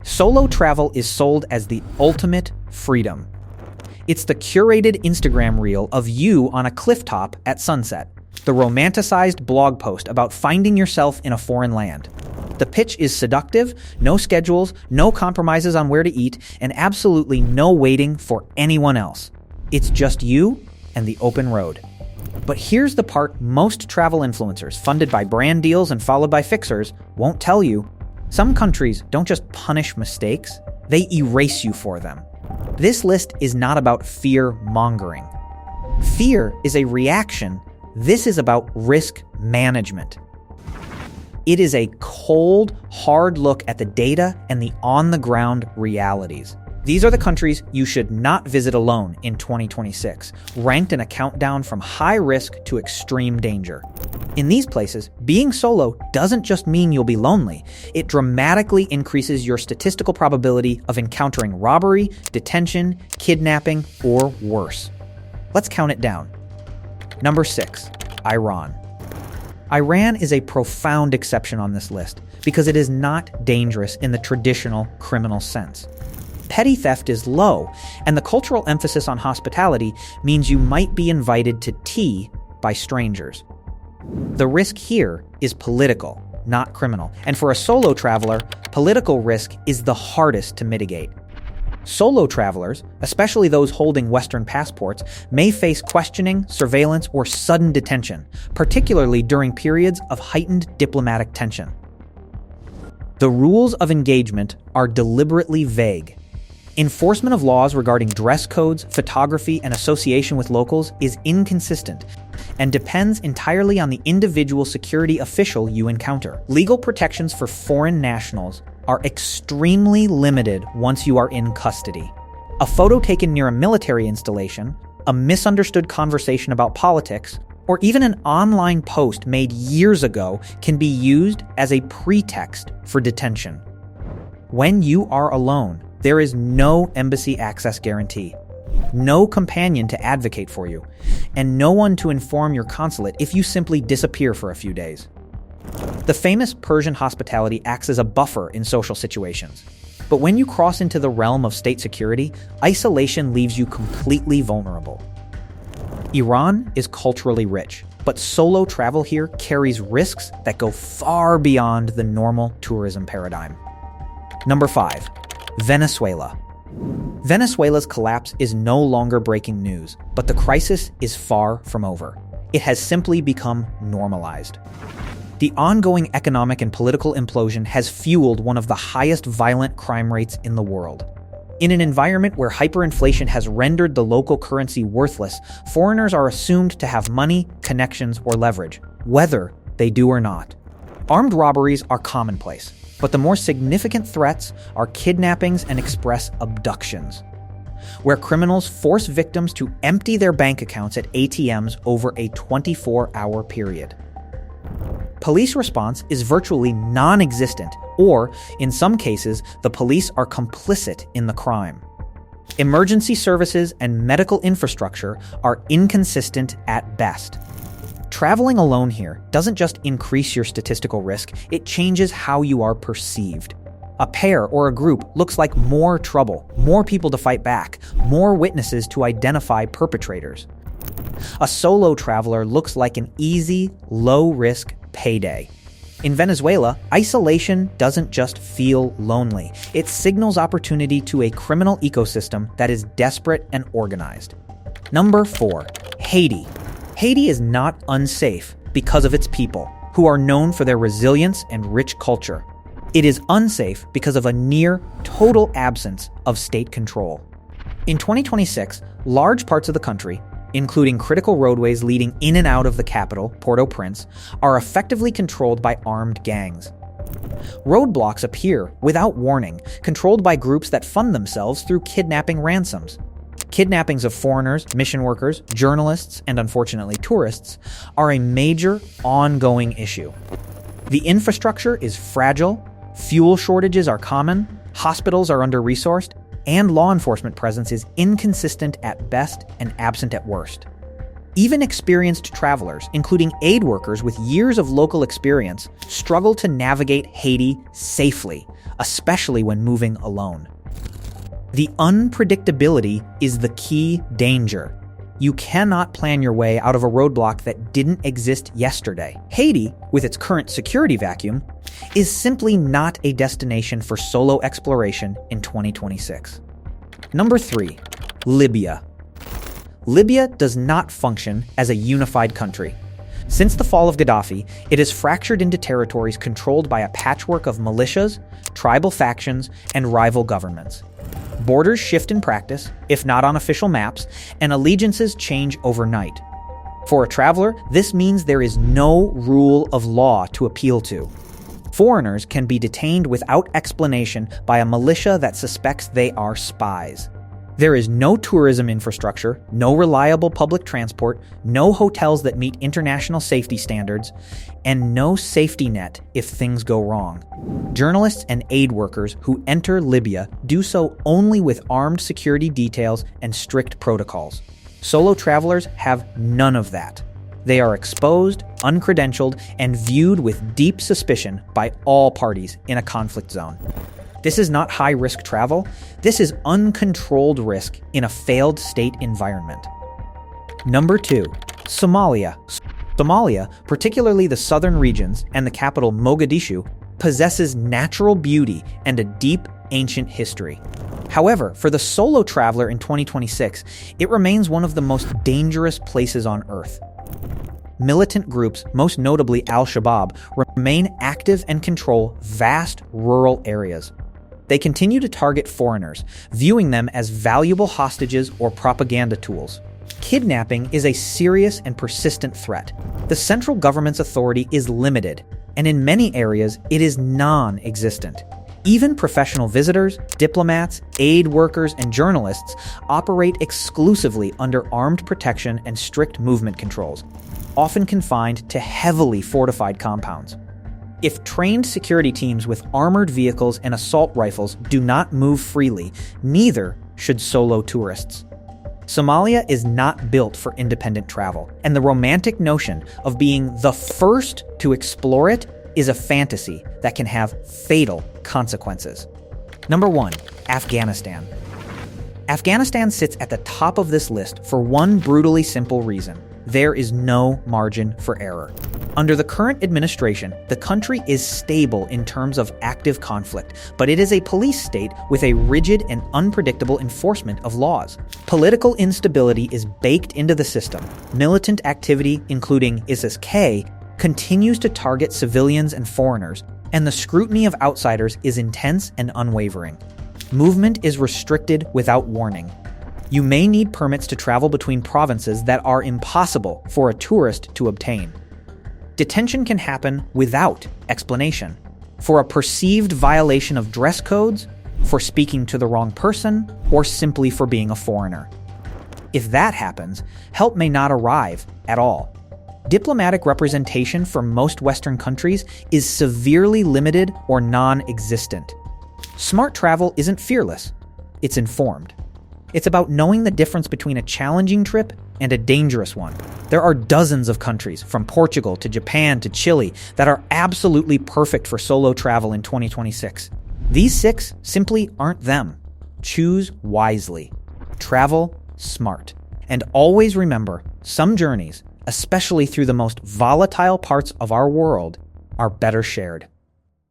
Solo travel is sold as the ultimate freedom. It's the curated Instagram reel of you on a clifftop at sunset, the romanticized blog post about finding yourself in a foreign land. The pitch is seductive, no schedules, no compromises on where to eat, and absolutely no waiting for anyone else. It's just you and the open road. But here's the part most travel influencers, funded by brand deals and followed by fixers, won't tell you. Some countries don't just punish mistakes, they erase you for them. This list is not about fear-mongering. Fear is a reaction. This is about risk management. It is a cold, hard look at the data and the on-the-ground realities. These are the countries you should not visit alone in 2026, ranked in a countdown from high risk to extreme danger. In these places, being solo doesn't just mean you'll be lonely. It dramatically increases your statistical probability of encountering robbery, detention, kidnapping, or worse. Let's count it down. Number 6, Iran. Iran is a profound exception on this list because it is not dangerous in the traditional criminal sense. Petty theft is low, and the cultural emphasis on hospitality means you might be invited to tea by strangers. The risk here is political, not criminal, and for a solo traveler, political risk is the hardest to mitigate. Solo travelers, especially those holding Western passports, may face questioning, surveillance, or sudden detention, particularly during periods of heightened diplomatic tension. The rules of engagement are deliberately vague. Enforcement of laws regarding dress codes, photography, and association with locals is inconsistent and depends entirely on the individual security official you encounter. Legal protections for foreign nationals are extremely limited once you are in custody. A photo taken near a military installation, a misunderstood conversation about politics, or even an online post made years ago can be used as a pretext for detention. When you are alone, there is no embassy access guarantee, no companion to advocate for you, and no one to inform your consulate if you simply disappear for a few days. The famous Persian hospitality acts as a buffer in social situations. But when you cross into the realm of state security, isolation leaves you completely vulnerable. Iran is culturally rich, but solo travel here carries risks that go far beyond the normal tourism paradigm. Number 5. Venezuela. Venezuela's collapse is no longer breaking news, but the crisis is far from over. It has simply become normalized. The ongoing economic and political implosion has fueled one of the highest violent crime rates in the world. In an environment where hyperinflation has rendered the local currency worthless, foreigners are assumed to have money, connections, or leverage, whether they do or not. Armed robberies are commonplace, but the more significant threats are kidnappings and express abductions, where criminals force victims to empty their bank accounts at ATMs over a 24-hour period. Police response is virtually non-existent, or, in some cases, the police are complicit in the crime. Emergency services and medical infrastructure are inconsistent at best. Traveling alone here doesn't just increase your statistical risk, it changes how you are perceived. A pair or a group looks like more trouble, more people to fight back, more witnesses to identify perpetrators. A solo traveler looks like an easy, low-risk payday. In Venezuela, isolation doesn't just feel lonely. It signals opportunity to a criminal ecosystem that is desperate and organized. Number 4. Haiti. Haiti is not unsafe because of its people, who are known for their resilience and rich culture. It is unsafe because of a near total absence of state control. In 2026, large parts of the country, including critical roadways leading in and out of the capital, Port-au-Prince, are effectively controlled by armed gangs. Roadblocks appear without warning, controlled by groups that fund themselves through kidnapping ransoms. Kidnappings of foreigners, mission workers, journalists, and unfortunately tourists are a major, ongoing issue. The infrastructure is fragile, fuel shortages are common, hospitals are under-resourced, and law enforcement presence is inconsistent at best and absent at worst. Even experienced travelers, including aid workers with years of local experience, struggle to navigate Haiti safely, especially when moving alone. The unpredictability is the key danger. You cannot plan your way out of a roadblock that didn't exist yesterday. Haiti, with its current security vacuum, is simply not a destination for solo exploration in 2026. Number 3. Libya. Libya does not function as a unified country. Since the fall of Gaddafi, it is fractured into territories controlled by a patchwork of militias, tribal factions, and rival governments. Borders shift in practice, if not on official maps, and allegiances change overnight. For a traveler, this means there is no rule of law to appeal to. Foreigners can be detained without explanation by a militia that suspects they are spies. There is no tourism infrastructure, no reliable public transport, no hotels that meet international safety standards, and no safety net if things go wrong. Journalists and aid workers who enter Libya do so only with armed security details and strict protocols. Solo travelers have none of that. They are exposed, uncredentialed, and viewed with deep suspicion by all parties in a conflict zone. This is not high-risk travel. This is uncontrolled risk in a failed state environment. Number 2. Somalia. Somalia, particularly the southern regions and the capital Mogadishu, possesses natural beauty and a deep, ancient history. However, for the solo traveler in 2026, it remains one of the most dangerous places on Earth. Militant groups, most notably Al-Shabaab, remain active and control vast rural areas. They continue to target foreigners, viewing them as valuable hostages or propaganda tools. Kidnapping is a serious and persistent threat. The central government's authority is limited, and in many areas, it is non-existent. Even professional visitors, diplomats, aid workers, and journalists operate exclusively under armed protection and strict movement controls, often confined to heavily fortified compounds. If trained security teams with armored vehicles and assault rifles do not move freely, neither should solo tourists. Somalia is not built for independent travel, and the romantic notion of being the first to explore it is a fantasy that can have fatal consequences. Number 1. Afghanistan. Afghanistan sits at the top of this list for one brutally simple reason. There is no margin for error. Under the current administration, the country is stable in terms of active conflict, but it is a police state with a rigid and unpredictable enforcement of laws. Political instability is baked into the system. Militant activity, including ISIS-K, continues to target civilians and foreigners, and the scrutiny of outsiders is intense and unwavering. Movement is restricted without warning. You may need permits to travel between provinces that are impossible for a tourist to obtain. Detention can happen without explanation, for a perceived violation of dress codes, for speaking to the wrong person, or simply for being a foreigner. If that happens, help may not arrive at all. Diplomatic representation for most Western countries is severely limited or non-existent. Smart travel isn't fearless, it's informed. It's about knowing the difference between a challenging trip and a dangerous one. There are dozens of countries, from Portugal to Japan to Chile, that are absolutely perfect for solo travel in 2026. These 6 simply aren't them. Choose wisely. Travel smart. And always remember, some journeys, especially through the most volatile parts of our world, are better shared.